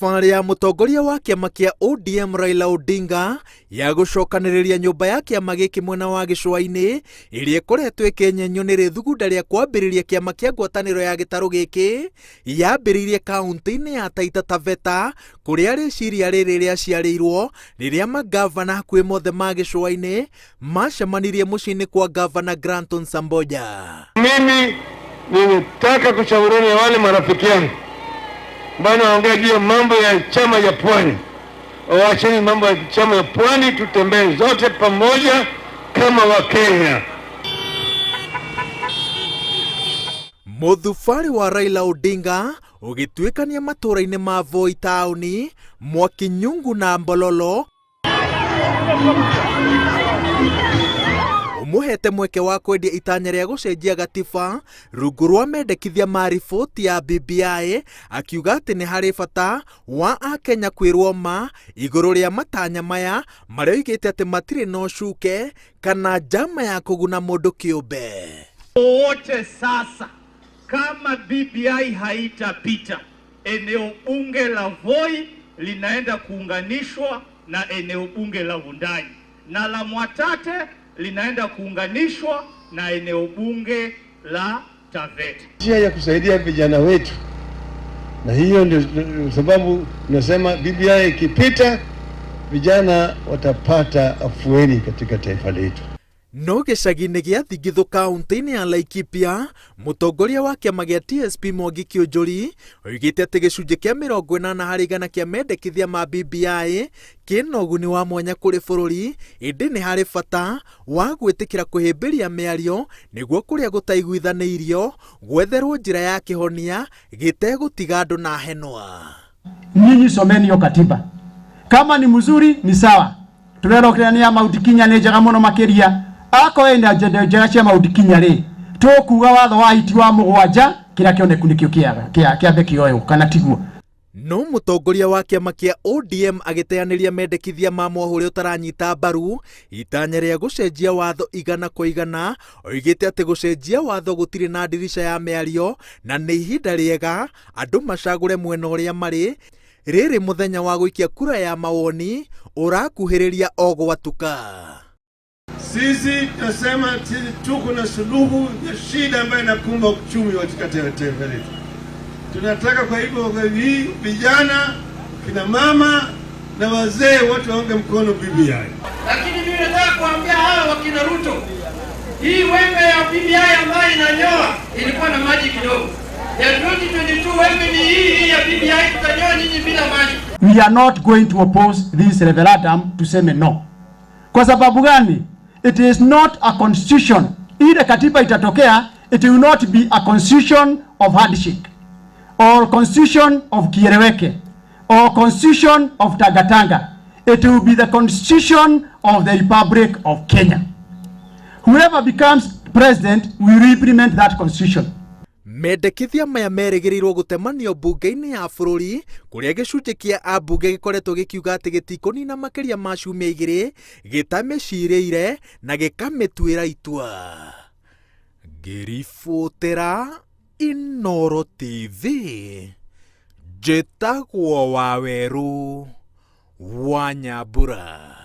thabarĩ ya mũtongoria wa kĩama kĩa ODM Raila Odinga ya gũcokanĩrĩria nyũmba ya kĩama gĩkĩ mwena wa gĩcũa-inĩ ĩrĩa ĩkoretwo ĩkĩnyenywo nĩ rĩthugunda rĩa kwambĩrĩria kĩama kĩa ngwatanĩro ya gĩtarũ gĩkĩ yambĩrĩirie kaunti-inĩ ya Taita Taveta, kũrĩa rĩciria rĩrĩ rĩaciarĩirwo rĩrĩa magavana hakuhĩ mothe ma gĩcũa-inĩ macemanirie mũciĩ-inĩ kwa gavana Granton Samboja. Mimi ninataka kushauriana na wale marafiki yangu bana waongea juu ya mambo ya chama ya Pwani. Waacheni mambo ya chama ya Pwani, tutembee zote pamoja kama Wakenya. Mũthubarĩ wa Raila Odinga ũgĩtuĩkania matũũra-inĩ ma Voi taũni, Mwakinyungu na Mbololo umuhete mweke wa kwendia itanya rĩa gũcenjia gatiba rungu rwa mendekithia ma riboti ya BBI, akiuga atĩ nĩ harĩ bata wa Akenya kwĩrwo ma igũrũ rĩa matanya maya marĩa oigĩte atĩ matirĩ na ũcuke kana njama ya kũguna mũndũ kĩũmbe. Wote sasa kama BBI haitapita, eneo bunge la Voi linaenda kuunganishwa na eneo bunge la Wundanyi na la Mwatate linaenda kuunganishwa na eneo bunge la Taveta. Njia ya kusaidia vijana wetu, na hiyo ndio sababu tunasema BBI ikipita vijana watapata afueni katika taifa letu. No gĩcagi-inĩ gĩa Thigithũ kaunti-inĩ ya Laikipia, mũtongoria wa kĩama gĩa TSP Mwangi Kĩũnjũri oigĩte atĩ gĩcunjĩ kĩa 80 harĩ igana kĩa mendekithia ma BBI kĩna ũguni wa mwanya kũrĩ bũrũri, ĩndĩ nĩ harĩ bata wa gwĩtĩkĩra kũhĩmbĩria mĩario nĩguo kũrĩa gũtaiguithanĩirio gwetherwo njĩra ya kĩhonia gĩtegũtiga andũ na henwa. Nyinyi someni hiyo katiba, kama ni mzuri ni sawa, turerokerania Mount Kenya nĩ njega mũno makĩria. Ako enda njega cia Mount Kenya rĩ, tũkuga watho wa iti wa mũgwanja kĩrĩa kĩoneku nĩkĩo kĩambe kĩoyo kana tiguo. No mũtongoria wa kĩama kĩa ODM agĩteanĩria mendekithia ma mohoro ũtaranyita mbaru itanya rĩa gũcenjia watho igana kwa igana, oigĩte atĩ gũcenjia watho gũtirĩ na ndirica ya mĩario na nĩ ihinda rĩega andũ macagũre mwena ũrĩa marĩ. Rĩrĩ mũthenya wa gũikia kura ya mawoni ũrakuhĩrĩria o gwatuka. Sisi tunasema tuko na suluhu ya shida ambayo inakumba uchumi katika taifa letu. Tunataka kwa hivyo hii vijana, kina mama na wazee wote waunge mkono BBI. Lakini mimi nataka kuambia hawa wakina Ruto, hii wembe ya BBI ambayo inanyoa ilikuwa na maji kidogo. Ya 2022 wembe ni hii ya BBI tutanyoa nyinyi bila maji. We are not going to oppose this referendum, tuseme no. Kwa sababu gani? It is not a constitution. Ile katiba itatokea, it will not be a constitution of handshake or constitution of Kiereweke or constitution of Tagatanga. It will be the constitution of the Republic of Kenya. Whoever becomes president will implement that constitution. Mendekithia maya merĩgĩrĩirwo gũtemanio mbunge-inĩ ya bũrũri, kũrĩa gĩcunjĩ kĩa ambunge gĩkoretwo gĩkiuga atĩ gĩtikũnina makĩria ma ciumia 2 gĩtamĩcirĩire na gĩkamĩtuĩra itua. Ngĩribotera Inooro TV, njĩtagwo Waweru wa Nyambura.